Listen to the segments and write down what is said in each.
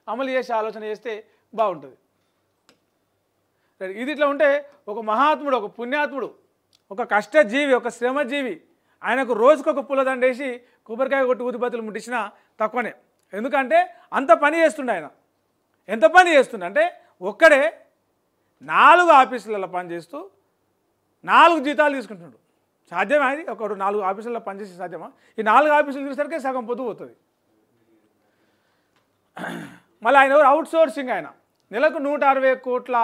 అమలు చేసే ఆలోచన చేస్తే బాగుంటుంది. ఇది ఇట్లా ఉంటే ఒక మహాత్ముడు, ఒక పుణ్యాత్ముడు, ఒక కష్టజీవి, ఒక శ్రమజీవి ఆయనకు రోజుకొక పూలదండేసి కొబ్బరికాయ కొట్టి ఊదిబత్తులు ముట్టించినా తక్కువనే. ఎందుకంటే అంత పని చేస్తుండే ఆయన. ఎంత పని చేస్తుండే అంటే ఒక్కడే 4 ఆఫీసులలో పనిచేస్తూ 4 జీతాలు తీసుకుంటున్నాడు. సాధ్యమా? అది ఒక 4 ఆఫీసులలో పనిచేసి సాధ్యమా? ఈ 4 ఆఫీసులు చూసరికే సగం పొద్దు పోతుంది. మళ్ళీ ఆయన ఎవరు? Out sourcing. ఆయన నెలకు 160 కోట్ల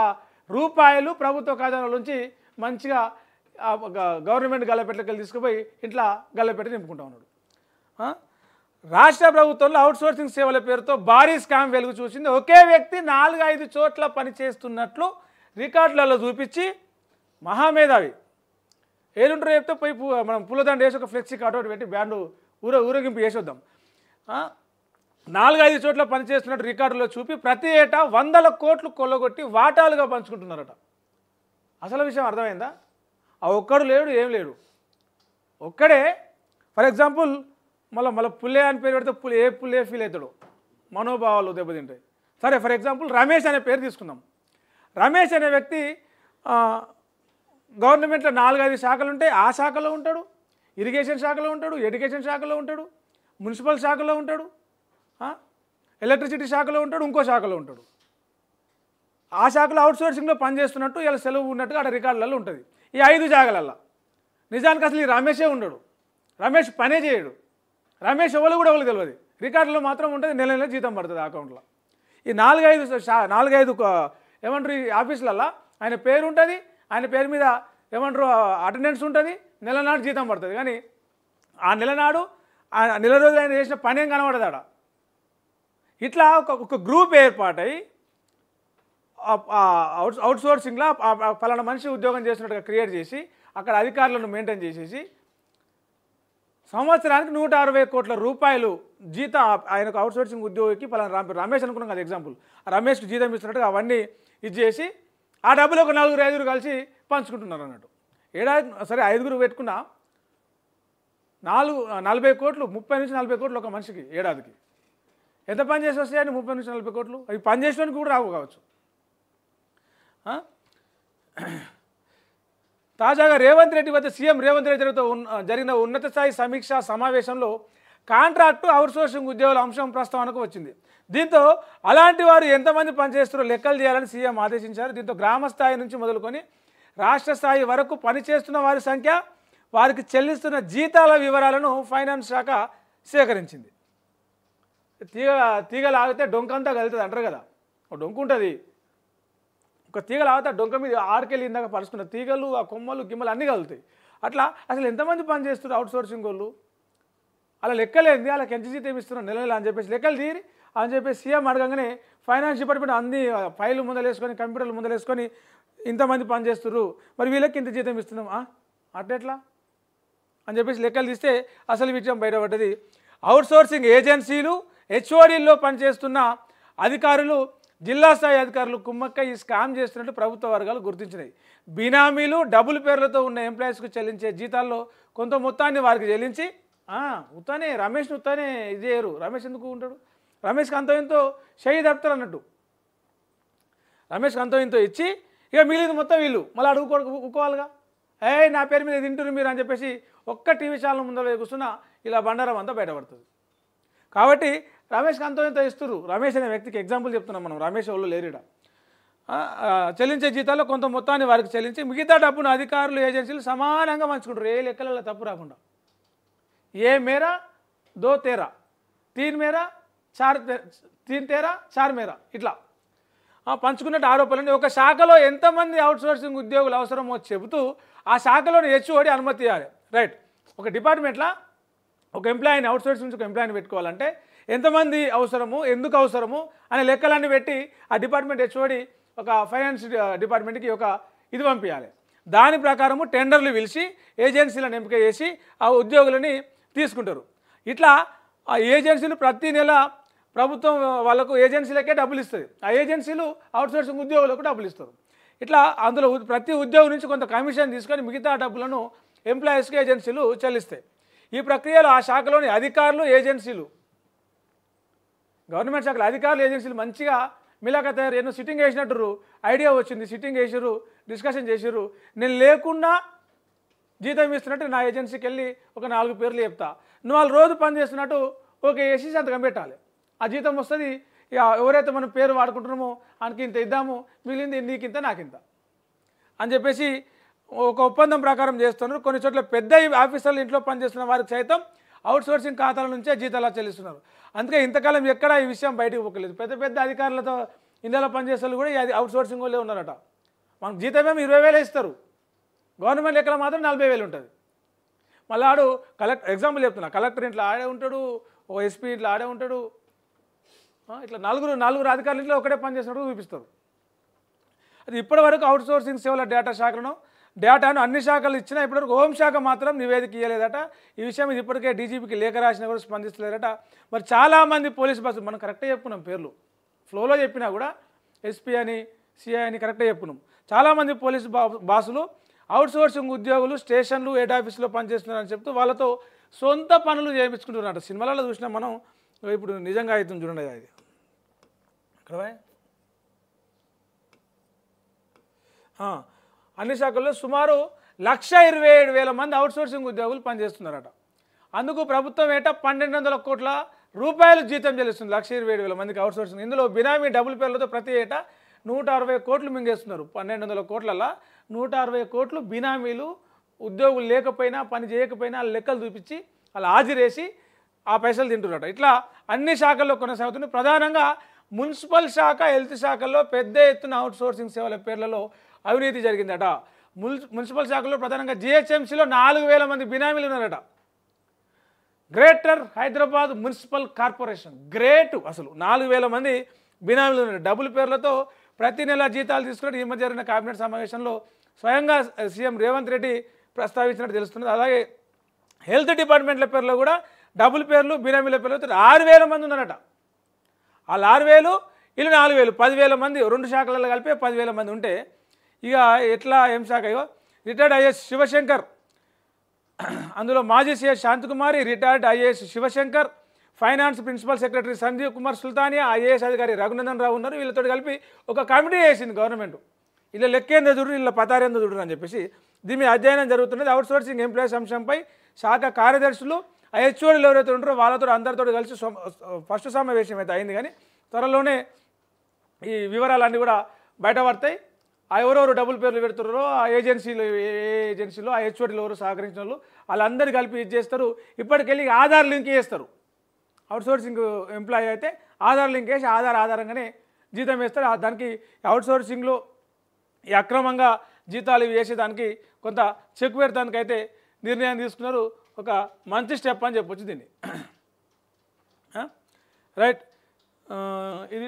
రూపాయలు ప్రభుత్వ ఖజానా నుంచి మంచిగా గవర్నమెంట్ గల్లపెట్టకెళ్ళి తీసుకుపోయి ఇంట్లో గల్లపెట్టి నింపుకుంటా ఉన్నాడు. రాష్ట్ర ప్రభుత్వంలో అవుట్ సోర్సింగ్ సేవల పేరుతో భారీ స్కామ్ వెలుగు చూసింది. ఒకే వ్యక్తి 4-5 చోట్ల పనిచేస్తున్నట్లు రికార్డులలో చూపించి మహామేధావి ఏలుంటారో చెప్తే పోయి మనం పూలదండ వేసి ఒక ఫ్లెక్సీ కటౌట్ పెట్టి బ్యాండు ఊరేగింపు చేసొద్దాం. 4-5 చోట్ల పనిచేస్తున్నట్టు రికార్డులో చూపి ప్రతి ఏటా 100 కోట్లు కొల్లగొట్టి వాటాలుగా పంచుకుంటున్నారట. అసలు విషయం అర్థమైందా? ఆ ఒక్కడు లేడు, ఏం లేడు, ఒక్కడే. ఫర్ ఎగ్జాంపుల్ మళ్ళీ పుల్లే అని పేరు పెడితే ఏ పుల్లే ఫీల్ అవుతాడు, మనోభావాలు దెబ్బతింటాయి. సరే, ఫర్ ఎగ్జాంపుల్ రమేష్ అనే పేరు తీసుకుందాం. రమేష్ అనే వ్యక్తి గవర్నమెంట్లో 4-5 శాఖలు ఉంటాయి. ఆ శాఖలో ఉంటాడు, ఇరిగేషన్ శాఖలో ఉంటాడు, ఎడ్యుకేషన్ శాఖలో ఉంటాడు, మున్సిపల్ శాఖలో ఉంటాడు, ఎలక్ట్రిసిటీ శాఖలో ఉంటాడు, ఇంకో శాఖలో ఉంటాడు. ఆ శాఖలో అవుట్సోర్సింగ్లో పనిచేస్తున్నట్టు ఇలా సెలవు ఉన్నట్టుగా అక్కడ రికార్డులలో ఉంటుంది. ఈ 5 జాగాలల్లో నిజానికి అసలు ఈ రమేషే ఉండడు. రమేష్ పనే చేయడు. రమేష్ ఎవరు కూడా ఎవరు తెలియదు. రికార్డులో మాత్రం ఉంటుంది, నెల నెల జీతం పడుతుంది అకౌంట్లో. ఈ 4-5 ఏమంటారు ఈ ఆఫీసులల్లో ఆయన పేరు ఉంటుంది, ఆయన పేరు మీద ఏమంటారు అటెండెన్స్ ఉంటుంది, నెల నాడు జీతం పడుతుంది. కానీ ఆ నెలనాడు నెల రోజులు ఆయన చేసిన పని ఏం కనబడదు ఆడ. ఇట్లా ఒక గ్రూప్ ఏర్పాటై అవుట్సోర్సింగ్లో పలానా మనిషి ఉద్యోగం చేసినట్టుగా క్రియేట్ చేసి అక్కడ అధికారులను మెయింటైన్ చేసేసి సంవత్సరానికి 160 కోట్ల రూపాయలు జీతం ఆయనకు అవుట్సోర్సింగ్ ఉద్యోగికి పలానా రమేష్ అనుకున్నాం కదా ఎగ్జాంపుల్, ఆ రమేష్కి జీతం ఇస్తున్నట్టుగా అవన్నీ ఇది చేసి ఆ డబ్బులు ఒక 4-5 కలిసి పంచుకుంటున్నారు అన్నట్టు. ఏడాది సరే 5 పెట్టుకున్నా 40 కోట్లు, 30-40 కోట్లు ఒక మనిషికి ఏడాదికి. ఎంత పని చేసి వస్తాయని 30-40 కోట్లు? అవి పని చేసేవానికి కూడా రావు కావచ్చు. తాజాగా రేవంత్ రెడ్డి వద్ద సీఎం రేవంత్ రెడ్డితో జరిగిన ఉన్నత స్థాయి సమీక్షా సమావేశంలో కాంట్రాక్టు అవుట్సోర్సింగ్ ఉద్యోగుల అంశం ప్రస్తావనకు వచ్చింది. దీంతో అలాంటి వారు ఎంతమంది పనిచేస్తారో లెక్కలు చేయాలని సీఎం ఆదేశించారు. దీంతో గ్రామ స్థాయి నుంచి మొదలుకొని రాష్ట్ర స్థాయి వరకు పనిచేస్తున్న వారి సంఖ్య, వారికి చెల్లిస్తున్న జీతాల వివరాలను ఫైనాన్స్ శాఖ సేకరించింది. తీగ లాగితే డొంకంతా కలుగుతుంది అంటారు కదా, ఒక డొంకు ఉంటుంది. ఒక తీగ లాగితే ఆ డొంక మీద ఆడికెళ్ళి ఇందాక పరుచుకున్న తీగలు, ఆ కొమ్మలు గిమ్మలు అన్నీ కలుగుతాయి. అట్లా అసలు ఎంతమంది పని చేస్తున్నారు అవుట్సోర్సింగ్ వాళ్ళు, అలా లెక్కలేంది, వాళ్ళకి ఎంత జీతం ఇస్తున్నారు నెల నెల అని చెప్పేసి లెక్కలు తీరి అని చెప్పేసి సీఎం అడగంగానే ఫైనాన్స్ డిపార్ట్మెంట్ అన్ని ఫైళ్ళు ముందలేసుకొని కంప్యూటర్లు ముందలేసుకొని ఇంతమంది పని చేస్తున్నారు, మరి వీళ్ళకి ఇంత జీతం ఇస్తున్నాం అట్లెట్లా అని చెప్పేసి లెక్కలు తీస్తే అసలు విషయం బయటపడ్డది. అవుట్సోర్సింగ్ ఏజెన్సీలు, హెచ్ఓడీల్లో పనిచేస్తున్న అధికారులు, జిల్లా స్థాయి అధికారులు కుమ్మక్క ఈ స్కామ్ చేస్తున్నట్టు ప్రభుత్వ వర్గాలు గుర్తించినాయి. బినామీలు, డబుల్ పేర్లతో ఉన్న ఎంప్లాయీస్కు చెల్లించే జీతాల్లో కొంత మొత్తాన్ని వారికి చెల్లించి ఉత్తానే రమేష్ని ఉత్తానే ఇది చేయరు. రమేష్ ఎందుకు ఉంటాడు? రమేష్కి అంతో ఇంతో షహీద్ అడుగుతారు అన్నట్టు. రమేష్కి అంతో ఇంతో ఇచ్చి ఇక మిగిలింది మొత్తం వీళ్ళు మళ్ళీ అడుగుకోవాలిగా. నా పేరు మీద తింటున్నారు మీరు అని చెప్పేసి ఒక్క టీవీ ఛానల్ ముందర కూర్చున్నా ఇలా బండారం అంతా బయటపడుతుంది. కాబట్టి రమేష్కి అంతో ఇంతో ఇస్తున్నారు. రమేష్ అనే వ్యక్తికి ఎగ్జాంపుల్ చెప్తున్నాం మనం, రమేష్ వాళ్ళు లేరిడ. చెల్లించే జీతాల్లో కొంత మొత్తాన్ని వారికి చెల్లించి మిగతా డబ్బును అధికారులు, ఏజెన్సీలు సమానంగా పంచుకుంటారు. ఏ లెక్కలలో తప్పు రాకుండా. ఏ మేరా 2 తేరా, 3 మేరా 3 తేరా 4 మేరా ఇట్లా పంచుకున్నట్టు ఆరోపణలు. ఒక శాఖలో ఎంతమంది అవుట్సోర్సింగ్ ఉద్యోగులు అవసరమో చెబుతూ ఆ శాఖలోని హెచ్ఓడి అనుమతి ఇవ్వాలి. రైట్, ఒక డిపార్ట్మెంట్లో ఒక ఎంప్లాయీని అవుట్సోర్సింగ్ నుంచి ఒక ఎంప్లాయీని పెట్టుకోవాలంటే ఎంతమంది అవసరము, ఎందుకు అవసరము అనే లెక్కలన్నీ పెట్టి ఆ డిపార్ట్మెంట్ హెచ్ఓడి ఒక ఫైనాన్స్ డిపార్ట్మెంట్కి ఒక ఇది పంపించాలి. దాని ప్రకారము టెండర్లు పిలిచి ఏజెన్సీలను ఎంపిక చేసి ఆ ఉద్యోగులని తీసుకుంటారు. ఇట్లా ఆ ఏజెన్సీలు ప్రతి నెల ప్రభుత్వం వాళ్ళకు ఏజెన్సీలకే డబ్బులు ఇస్తుంది. ఆ ఏజెన్సీలు అవుట్సోర్సింగ్ ఉద్యోగులకు డబ్బులు ఇస్తారు. ఇట్లా అందులో ప్రతి ఉద్యోగి నుంచి కొంత కమిషన్ తీసుకొని మిగతా డబ్బులను ఎంప్లాయీస్కి ఏజెన్సీలు చెల్లిస్తాయి. ఈ ప్రక్రియలో ఆ శాఖలోని అధికారులు, ఏజెన్సీలు గవర్నమెంట్ శాఖల అధికారులు ఏజెన్సీలు మంచిగా మిలాఖత్ తయారు ఎన్నో సిట్టింగ్ వేసినట్టు ఐడియా వచ్చింది, సిట్టింగ్ వేసిర్రు, డిస్కషన్ చేసిర్రు. నేను లేకుండా జీతం ఇస్తున్నట్టు నా ఏజెన్సీకి వెళ్ళి ఒక 4 పేర్లు చెప్తా, నువ్వు వాళ్ళు రోజు పని చేస్తున్నట్టు ఓకే వేసి సంతకం పెట్టాలి. ఆ జీతం వస్తుంది. ఇక ఎవరైతే మనం పేరు వాడుకుంటున్నామో ఆయనకి ఇంత ఇద్దాము, మిగిలింది నీకింత నాకింత అని చెప్పేసి ఒక ఒప్పందం ప్రకారం చేస్తున్నారు. కొన్ని చోట్ల పెద్ద ఆఫీసర్లు ఇంట్లో పనిచేస్తున్న వారికి సైతం అవుట్సోర్సింగ్ ఖాతాల నుంచే జీతాలు చెల్లిస్తున్నారు. అందుకే ఇంతకాలం ఎక్కడ ఈ విషయం బయటకు పోకలేదు. పెద్ద పెద్ద అధికారులతో ఇందులో పనిచేసే కూడా అది అవుట్సోర్సింగ్ వాళ్ళే ఉన్నారట. మనకు జీతమేమో 20,000 ఇస్తారు, గవర్నమెంట్ లెక్కల మాత్రం 40,000 ఉంటుంది. మళ్ళీ ఆడు ఎగ్జాంపుల్ చెప్తున్నా, కలెక్టర్ ఇంట్లో ఆడే ఉంటాడు, ఓ ఎస్పీ ఇంట్లో ఆడే ఉంటాడు, ఇట్లా నలుగురు అధికారులు ఇంట్లో ఒకటే పని చేసినట్టు చూపిస్తారు. అది ఇప్పటివరకు అవుట్సోర్సింగ్ సేవల డేటాను అన్ని శాఖలు ఇచ్చినా ఇప్పటివరకు హోంశాఖ మాత్రం నివేదిక ఇవ్వలేదట. ఈ విషయం ఇది ఇప్పటికే డీజీపీకి లేఖ రాసినా కూడా స్పందిస్తలేదట. మరి చాలామంది పోలీసు బస్సులు మనం కరెక్టే చెప్పుకున్నాం, పేర్లు ఫ్లోలో చెప్పినా కూడా ఎస్పీ అని సిఐ అని కరెక్టే చెప్పుకున్నాం. చాలామంది పోలీసు బాసులు అవుట్సోర్సింగ్ ఉద్యోగులు స్టేషన్లు హెడ్ ఆఫీసులో పనిచేస్తున్నారని చెప్తూ వాళ్ళతో సొంత పనులు చేయించుకుంటున్నారట. సినిమాలలో చూసినా మనం, ఇప్పుడు నిజంగా అవుతుంది చూడండి. అది ఇక్కడ అన్ని శాఖల్లో సుమారు 127,000 మంది అవుట్సోర్సింగ్ ఉద్యోగులు పనిచేస్తున్నారట. అందుకు ప్రభుత్వం ఏటా 1,200 కోట్ల రూపాయలు జీతం చెల్లిస్తుంది 127,000 మందికి అవుట్సోర్సింగ్. ఇందులో బినామీ డబుల్ పేర్లతో ప్రతి ఏటా 160 కోట్లు మింగేస్తున్నారు. 1,200 కోట్లలో 160 కోట్లు బినామీలు, ఉద్యోగులు లేకపోయినా పని చేయకపోయినా లెక్కలు చూపించి అలా హాజరేసి ఆ పైసలు తింటున్నారట. ఇట్లా అన్ని శాఖల్లో కొనసాగుతుంది. ప్రధానంగా మున్సిపల్ శాఖ, హెల్త్ శాఖల్లో పెద్ద ఎత్తున అవుట్సోర్సింగ్ సేవల పేర్లలో అవినీతి జరిగిందట. మున్సిపల్ శాఖలో ప్రధానంగా జిహెచ్ఎంసీలో 4,000 మంది బినామీలు ఉన్నారట. Greater Hyderabad municipal corporation great, అసలు 4,000 మంది బినామీలు ఉన్నారు. డబుల్ పేర్లతో ప్రతి నెల జీతాలు తీసుకుని ఈ మధ్య జరిగిన కేబినెట్ సమావేశంలో స్వయంగా సీఎం రేవంత్ రెడ్డి ప్రస్తావించినట్టు తెలుస్తున్నది. అలాగే హెల్త్ డిపార్ట్మెంట్ల పేర్లో కూడా డబుల్ పేర్లు, బినామీల పేర్లతో 6,000 మంది ఉన్నారట. వాళ్ళు 6,000, వీళ్ళు 4,000, 10,000 మంది, 2 శాఖలలో కలిపి 10,000 మంది ఉంటే ఇక ఎట్లా ఏం శాఖ? రిటైర్డ్ ఐఏఎస్ శివశంకర్, అందులో మాజీ CS Shanthikumari, retired IAS Shivashankar, finance principal secretary Sanjeev Kumar Sultania, IAS అధికారి రఘునందన్ రావు ఉన్నారు. వీళ్ళతో కలిపి ఒక కమిటీ వేసింది గవర్నమెంట్. ఇలా లెక్కేందో చూడు, ఇలా పతారేందో చూడు అని చెప్పేసి దీని మీద అధ్యయనం జరుగుతున్నది. అవుట్సోర్సింగ్ ఎంప్లాయీస్ అంశంపై శాఖ కార్యదర్శులు, హెచ్ఓడీలు ఎవరైతే ఉంటారో వాళ్ళతో అందరితో కలిసి ఫస్ట్ సమావేశం అయితే అయింది. కానీ త్వరలోనే ఈ వివరాలన్నీ కూడా బయటపడతాయి. ఎవరెవరు డబుల్ పేర్లు పెడుతున్నారో ఆ ఏజెన్సీలో ఆ హెచ్ఓడీలు ఎవరు సహకరించిన వాళ్ళు వాళ్ళందరూ కలిపి ఇది చేస్తారు. ఇప్పటికెళ్ళి ఆధార్ లింక్ చేస్తారు. అవుట్సోర్సింగ్ ఎంప్లాయీ అయితే ఆధార్ లింక్ వేసి ఆధారంగానే జీతం వేస్తారు. దానికి అవుట్సోర్సింగ్లో ఈ అక్రమంగా జీతాలు వేసేదానికి కొంత చెక్ పెడతానికైతే నిర్ణయం తీసుకున్నారు. ఒక మంచి స్టెప్ అని చెప్పొచ్చు దీన్ని. రైట్, ఇది